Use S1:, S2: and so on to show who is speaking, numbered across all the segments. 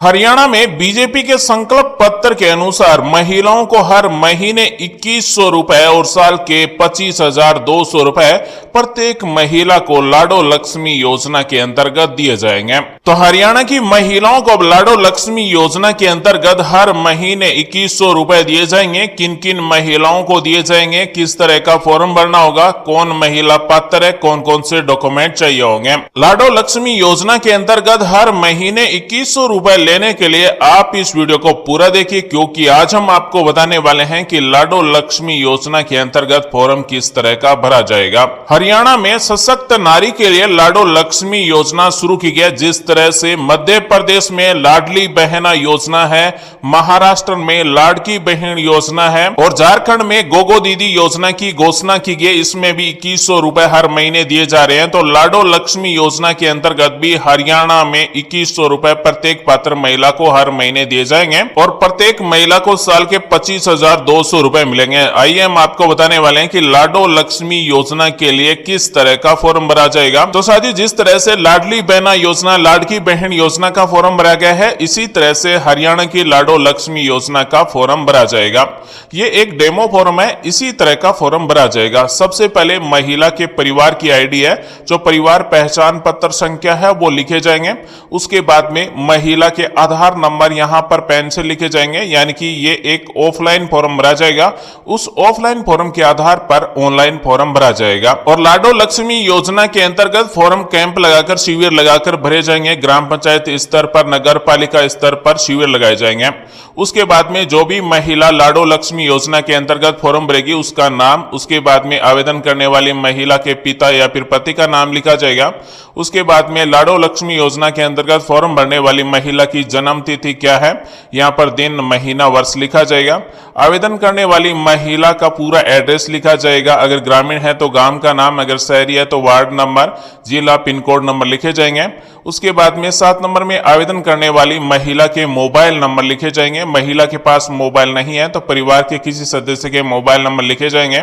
S1: हरियाणा में बीजेपी के संकल्प पत्र के अनुसार महिलाओं को हर महीने 2100 रुपए और साल के 25,200 रुपए प्रत्येक महिला को लाडो लक्ष्मी योजना के अंतर्गत दिए जाएंगे। तो हरियाणा की महिलाओं को अब लाडो लक्ष्मी योजना के अंतर्गत हर महीने 2100 रुपए दिए जाएंगे। किन किन महिलाओं को दिए जाएंगे, किस तरह का फॉर्म भरना होगा, कौन महिला पात्र है, कौन कौन से डॉक्यूमेंट चाहिए होंगे। लाडो लक्ष्मी योजना के अंतर्गत हर महीने 2100 रुपए लेने के लिए आप इस वीडियो को पूरा देखिए, क्योंकि आज हम आपको बताने वाले हैं कि लाडो लक्ष्मी योजना के अंतर्गत फॉर्म किस तरह का भरा जाएगा। हरियाणा में सशक्त नारी के लिए लाडो लक्ष्मी योजना शुरू की गई। जिस तरह से मध्य प्रदेश में लाडली बहना योजना है, महाराष्ट्र में लाडकी बहन योजना है और झारखंड में गोगो दीदी योजना की घोषणा की गई। इसमें भी 2100 रुपए हर महीने दिए जा रहे हैं। तो लाडो लक्ष्मी योजना के अंतर्गत भी हरियाणा में 2100 रुपए प्रत्येक पात्र महिला को हर महीने दिए जाएंगे और प्रत्येक महिला को साल के 25,200 रुपए मिलेंगे। आइए हम आपको बताने वाले हैं कि लाडो लक्ष्मी योजना के लिए किस तरह का फॉर्म भरा जाएगा। तो साथ ही जिस तरह से लाडली बहना योजना, लाडकी बहन योजना का फॉर्म भरा गया है, इसी तरह से हरियाणा की लाडो लक्ष्मी योजना का फॉर्म भरा जाएगा। ये एक डेमो फॉर्म है, इसी तरह का फॉर्म भरा जाएगा। सबसे पहले महिला के परिवार की आईडी है, जो परिवार पहचान पत्र संख्या है, वो लिखे जाएंगे। उसके बाद में महिला के आधार नंबर यहां पर पेन से लिखे जाएंगे, यानी कि ये एक ऑफलाइन फॉर्म भरा जाएगा। उस ऑफलाइन फॉर्म के आधार पर ऑनलाइन फॉर्म भरा जाएगा। और लाडो लक्ष्मी योजना के अंतर्गत फॉर्म कैंप लगाकर, शिविर लगाकर भरे जाएंगे। ग्राम पंचायत स्तर पर, नगर पालिका स्तर पर शिविर लगाए जाएंगे। उसके बाद में जो भी महिला लाडो लक्ष्मी योजना के अंतर्गत फॉर्म भरेगी, उसका नाम, उसके बाद में आवेदन करने वाली महिला के पिता या फिर पति का नाम लिखा जाएगा। उसके बाद में लाडो लक्ष्मी योजना के अंतर्गत फॉर्म भरने वाली महिला की जन्म तिथि क्या है, यहां पर दिन, महीना, वर्ष लिखा जाएगा। आवेदन करने वाली महिला का पूरा एड्रेस लिखा जाएगा। अगर ग्रामीण है तो गांव का नाम, अगर शहरी है तो वार्ड नंबर, जिला, पिन कोड नंबर लिखे जाएंगे। उसके बाद में 7 नंबर में आवेदन करने वाली महिला के मोबाइल नंबर लिखे जाएंगे। महिला के पास मोबाइल नहीं है तो परिवार के किसी सदस्य के मोबाइल नंबर लिखे जाएंगे।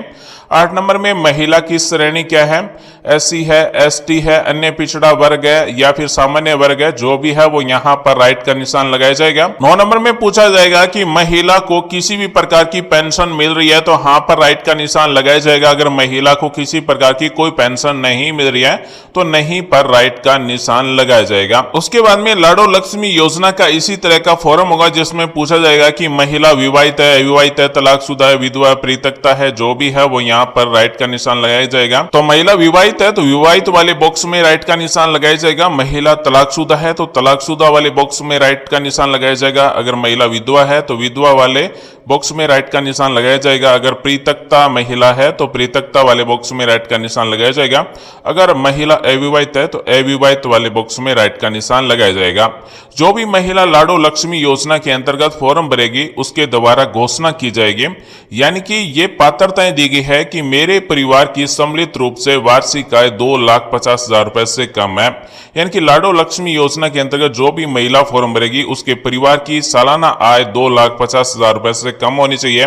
S1: 8 नंबर में महिला की श्रेणी क्या है, एससी है, एसटी है, अन्य पिछड़ा वर्ग है या फिर सामान्य वर्ग है, जो भी है वो यहाँ पर राइट का निशान लगाया जाएगा। 9 नंबर में पूछा जाएगा कि महिला को किसी भी प्रकार की पेंशन मिल रही है, तो हाँ पर राइट का निशान लगाया जाएगा। अगर महिला को किसी प्रकार की कोई पेंशन नहीं मिल रही है तो नहीं पर राइट का निशान लगाया जाएगा। उसके बाद में लाडो लक्ष्मी योजना का इसी तरह का फॉर्म होगा, जिसमें पूछा जाएगा कि महिला विवाहित है, अविवाहित है, तलाकशुदा है, विधवा, परित्यक्ता है, जो भी है वो यहाँ पर राइट का निशान लगाया जाएगा। तो महिला विवाहित है तो विवाहित वाले बॉक्स में राइट का निशान लगाया जाएगा। महिला तलाकशुदा है तो तलाकशुदा वाले बॉक्स में राइट का निशान लगाया जाएगा। अगर महिला विधवा है तो विधवा वाले बॉक्स में राइट का निशान लगाया जाएगा। अगर परित्यक्ता महिला है तो परित्यक्ता वाले बॉक्स में राइट का निशान लगाया जाएगा। अगर महिला अविवाहित है तो अविवाहित वाले बॉक्स में राइट का निशान लगाया जाएगा। जो भी महिला लाडो लक्ष्मी योजना के अंतर्गत फॉर्म भरेगी, उसके द्वारा घोषणा की जाएगी, यानी कि ये पात्रताएं दी गई है कि मेरे परिवार की सम्मिलित रूप से वार्षिक आय 2,50,000 रुपए से कम है। यानी कि लाडो लक्ष्मी योजना के अंतर्गत जो भी महिला फॉर्म भरेगी, उसके परिवार की सालाना आय 2,50,000 रुपए से कम होनी चाहिए।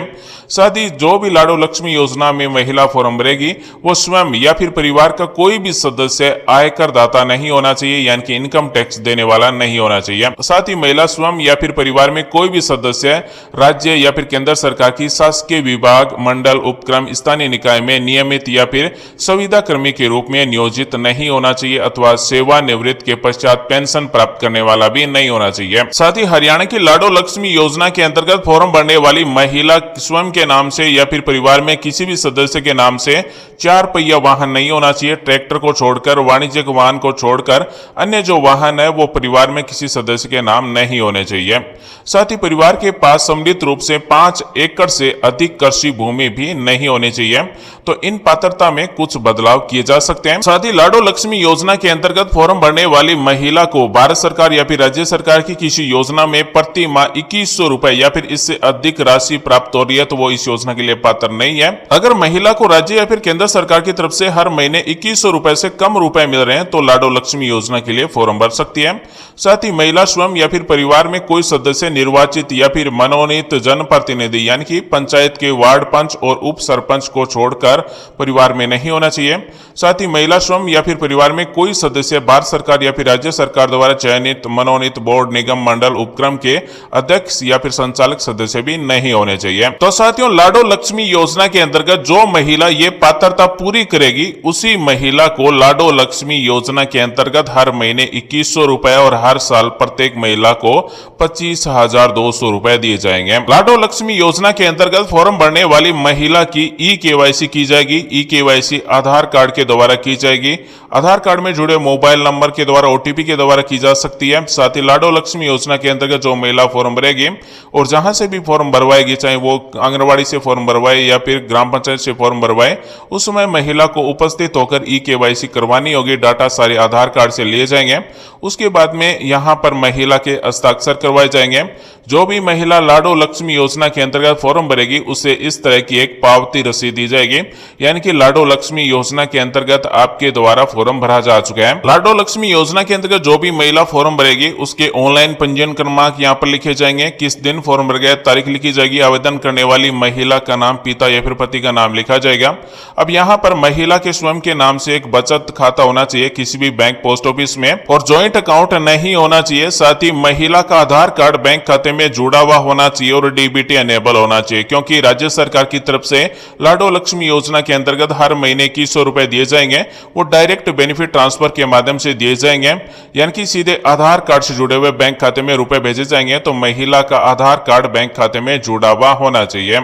S1: साथ ही जो भी लाडो लक्ष्मी योजना में महिला फॉर्म भरेगी, वो स्वयं या फिर परिवार का कोई भी सदस्य आयकर दाता नहीं होना चाहिए, यानी कि इनकम टैक्स देने वाला नहीं होना चाहिए। साथ ही महिला स्वयं या फिर परिवार में कोई भी सदस्य राज्य या फिर केंद्र सरकार की शासकीय विभाग, मंडल, उपक्रम, स्थानीय निकाय में नियमित या फिर संविदा कर्मी के रूप में नियोजित नहीं होना चाहिए अथवा सेवानिवृत्ति के पश्चात पेंशन प्राप्त करने वाला भी नहीं होना चाहिए। साथ ही हरियाणा की लाडो लक्ष्मी योजना के अंतर्गत फॉर्म भरने वाली महिला स्वयं के नाम से या फिर परिवार में किसी भी सदस्य के नाम से 4 पहिया वाहन नहीं होना चाहिए। ट्रैक्टर को छोड़कर, वाणिज्यिक वाहन को छोड़कर अन्य जो वाहन है वो परिवार में किसी सदस्य के नाम नहीं होने चाहिए। साथ ही परिवार के पास सम्मिलित रूप से 5 एकड़ से अधिक कृषि भूमि भी नहीं होनी चाहिए। तो इन पात्रता में कुछ बदलाव किए जा सकते हैं। साथ ही लाडो लक्ष्मी योजना के अंतर्गत फॉर्म भरने वाली महिला को भारत सरकार या फिर राज्य सरकार की किसी योजना में प्रति माह 2100 रुपए या फिर इससे अधिक राशि प्राप्त हो रही है तो वो इस योजना के लिए पात्र नहीं है। अगर महिला को राज्य या फिर केंद्र सरकार की तरफ से हर महीने 2100 रुपए से कम रुपए मिल रहे हैं तो लाडो लक्ष्मी योजना के लिए फॉर्म भर सकती है। साथ ही महिला स्वयं या फिर परिवार में कोई सदस्य निर्वाचित या फिर मनोनीत जनप्रतिनिधि यानी कि पंचायत के वार्ड पंच और उप सरपंच को छोड़कर परिवार में नहीं होना चाहिए। साथ ही महिला स्वयं या फिर परिवार में कोई कोई सदस्य भारत सरकार या फिर राज्य सरकार द्वारा चयनित मनोनीत बोर्ड, निगम, मंडल, उपक्रम के अध्यक्ष या फिर संचालक सदस्य भी नहीं होने चाहिए। तो साथियों, लाडो लक्ष्मी योजना के अंतर्गत जो महिला ये पात्रता पूरी करेगी उसी महिला को लाडो लक्ष्मी योजना के अंतर्गत हर महीने 2100 रुपए और हर साल प्रत्येक महिला को 25,200 रुपए दिए जाएंगे। लाडो लक्ष्मी योजना के अंतर्गत फॉर्म भरने वाली महिला की ई-केवाईसी की जाएगी। ई-केवाईसी आधार कार्ड के द्वारा की जाएगी। आधार कार्ड में जुड़े मोबाइल नंबर के द्वारा, ओटीपी के द्वारा की जा सकती है। साथ ही लाडो लक्ष्मी योजना के अंतर्गत जो महिला फॉर्म भरेगी और जहां से भी फॉर्म भरवाएगी, चाहे वो आंगनबाड़ी से फॉर्म भरवाए या फिर ग्राम पंचायत से फॉर्म भरवाए, उस समय महिला को उपस्थित होकर ई-केवाईसी करवानी होगी। डाटा सारे आधार कार्ड से लिए जाएंगे। उसके बाद में यहां पर महिला के हस्ताक्षर करवाए जाएंगे। जो भी महिला लाडो लक्ष्मी योजना के अंतर्गत फॉर्म भरेगी उसे इस तरह की एक पावती रसीद दी जाएगी, यानी कि लाडो लक्ष्मी योजना के अंतर्गत आपके द्वारा फॉर्म भरा जा चुका है। लाडो लक्ष्मी योजना के अंतर्गत जो भी महिला फॉर्म भरेगी उसके ऑनलाइन पंजीयन क्रमांक यहाँ पर लिखे जाएंगे। किस दिन फॉर्म भर गया, तारीख लिखी जाएगी। आवेदन करने वाली महिला का नाम, पिता या फिर पति का नाम लिखा जाएगा। अब यहाँ पर महिला के स्वयं के नाम से एक बचत खाता होना चाहिए किसी भी बैंक, पोस्ट ऑफिस में, और ज्वाइंट अकाउंट नहीं होना चाहिए। साथ ही महिला का आधार कार्ड बैंक खाते में जुड़ा हुआ होना चाहिए और डीबीटी एनेबल होना चाहिए, क्योंकि राज्य सरकार की तरफ से लाडो लक्ष्मी योजना के अंतर्गत हर महीने 2100 रुपए दिए जाएंगे। वो डायरेक्ट बेनिफिट ट्रांसफर के माध्यम से दिए जाएंगे, यानी कि सीधे आधार कार्ड से जुड़े हुए बैंक खाते में रुपए भेजे जाएंगे। तो महिला का आधार कार्ड बैंक खाते में जुड़ा हुआ होना चाहिए।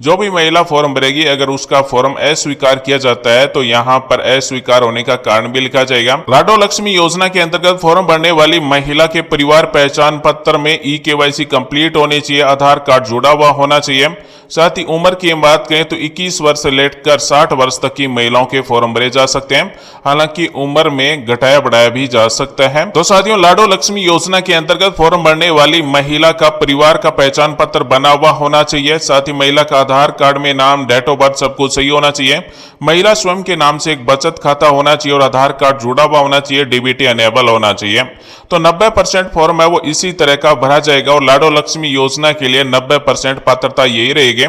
S1: जो भी महिला फॉर्म भरेगी, अगर उसका फॉर्म अस्वीकार किया जाता है तो यहाँ पर अस्वीकार होने का कारण भी लिखा जाएगा। लाडो लक्ष्मी योजना के अंतर्गत फॉर्म भरने वाली महिला के परिवार पहचान पत्र में ई-केवाईसी कंप्लीट होनी चाहिए, आधार कार्ड जुड़ा हुआ होना चाहिए। साथ ही उम्र की बात करें तो 21 वर्ष से लेकर 60 वर्ष तक की महिलाओं के फॉर्म भरे जा सकते हैं। हालांकि उम्र में घटाया बढ़ाया भी जा सकता है। तो साथियों, लाडो लक्ष्मी योजना के अंतर्गत फॉर्म भरने वाली महिला का परिवार का पहचान पत्र बना हुआ होना चाहिए। साथ ही महिला का आधार कार्ड में नाम, डेट ऑफ बर्थ सब कुछ सही होना चाहिए। महिला स्वयं के नाम से एक बचत खाता होना चाहिए और आधार कार्ड जुड़ा हुआ होना चाहिए, डीबीटी एनेबल होना चाहिए। तो 90% फॉर्म है वो इसी तरह का भरा जाएगा और लाडो लक्ष्मी योजना के लिए 90% पात्रता यही रहेगी।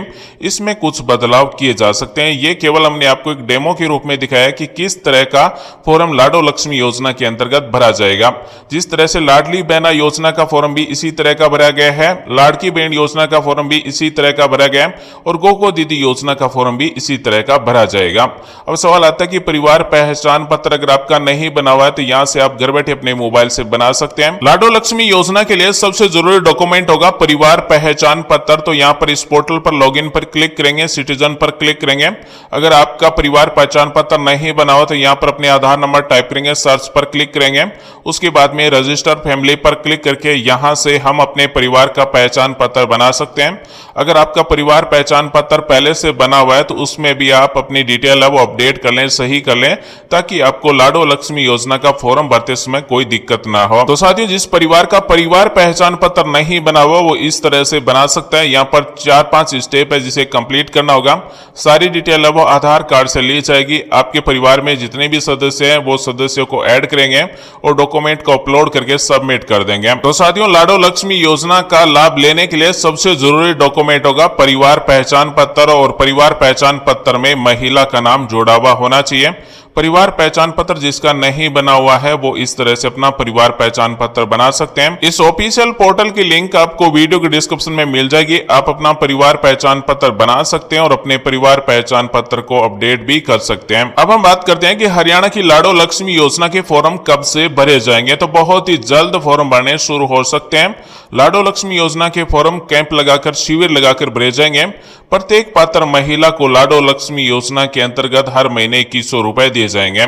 S1: इसमें कुछ बदलाव किए जा सकते हैं। ये केवल हमने आपको एक डेमो के रूप में दिखाया कि किस तरह का फॉर्म लाडो लक्ष्मी योजना के अंतर्गत भरा जाएगा। जिस तरह से लाडली बहना योजना का फॉर्म भी इसी तरह का भरा गया है, लाड़की बहन योजना का फॉर्म भी इसी तरह का भरा गया है और गोगो दीदी योजना का फॉर्म भी इसी तरह का भरा जाएगा। अब सवाल आता है कि परिवार पहचान पत्र अगर आपका नहीं बना हुआ है तो यहां से आप घर बैठे अपने मोबाइल से बना सकते हैं। लाडो लक्ष्मी योजना के लिए सबसे जरूरी डॉक्यूमेंट होगा परिवार पहचान पत्र। तो यहां पर इस पोर्टल पर लॉगिन पर क्लिक करेंगे, सिटीजन पर क्लिक करेंगे। अगर आपका परिवार पहचान पत्र नहीं बना हुआ तो यहां पर अपने आधार नंबर टाइप करेंगे, सर्च पर क्लिक करेंगे। उसके बाद में रजिस्टर फैमिली पर क्लिक करके यहां से हम अपने परिवार का पहचान पत्र बना सकते हैं। अगर आपका परिवार पहचान पत्र पहले से बना हुआ है तो उसमें भी आप अपनी डिटेल है वो अपडेट कर लें, सही कर लें, ताकि आपको लाडो लक्ष्मी योजना का फॉर्म भरते समय कोई दिक्कत ना हो। तो साथियों, जिस परिवार का परिवार पहचान पत्र नहीं बना हुआ वो इस तरह से बना सकता है। यहाँ पर 4-5 स्टेप है जिसे कंप्लीट करना होगा। सारी डिटेल है वो आधार कार्ड से ली जाएगी। आपके परिवार में जितने भी सदस्य हैं वो सदस्यों को ऐड करेंगे और डॉक्यूमेंट को अपलोड करके सबमिट कर देंगे। तो साथियों, लाडो लक्ष्मी योजना का लाभ लेने के लिए सबसे जरूरी डॉक्यूमेंट होगा परिवार पहचान पत्र और परिवार पहचान पत्र में महिला का नाम जोड़ा हुआ होना चाहिए। परिवार पहचान पत्र जिसका नहीं बना हुआ है वो इस तरह से अपना परिवार पहचान पत्र बना सकते हैं। इस ऑफिशियल पोर्टल की लिंक आपको वीडियो के डिस्क्रिप्शन में मिल जाएगी। आप अपना परिवार पहचान पत्र बना सकते हैं और अपने परिवार पहचान पत्र को अपडेट भी कर सकते हैं। अब हम बात करते हैं कि हरियाणा की लाडो लक्ष्मी योजना के फॉर्म कब से भरे जाएंगे। तो बहुत ही जल्द फॉर्म भरने शुरू हो सकते हैं। लाडो लक्ष्मी योजना के फॉर्म कैंप लगाकर, शिविर लगाकर भरे जाएंगे। प्रत्येक पात्र महिला को लाडो लक्ष्मी योजना के अंतर्गत हर महीने 2100 रुपए दिए जाएंगे।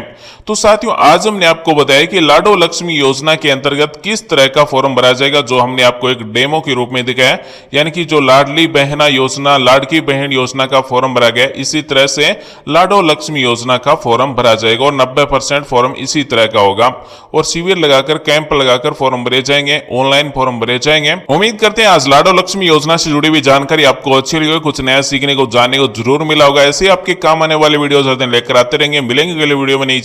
S1: तो साथियों, आज हमने आपको बताया कि लाडो लक्ष्मी योजना के अंतर्गत किस तरह का फॉर्म भरा जाएगा, जो हमने आपको एक डेमो के रूप में दिखाया। यानी कि जो लाडली बहना योजना, लाड़की बहन योजना का फॉर्म भरा गया, इसी तरह से लाडो लक्ष्मी योजना का फॉर्म भरा जाएगा और 90% फॉर्म इसी तरह का होगा और शिविर लगाकर, कैंप लगाकर फॉर्म भरे जाएंगे, ऑनलाइन फॉर्म भरे जाएंगे। उम्मीद करते हैं आज लाडो लक्ष्मी योजना से जुड़ी हुई जानकारी आपको अच्छी लगी, कुछ नया सीखने को, जानने को जरूर मिला होगा। ऐसे आपके काम आने वाले वीडियोस हर दिन लेकर आते रहेंगे। मिलेंगे अगले वीडियो में। नहीं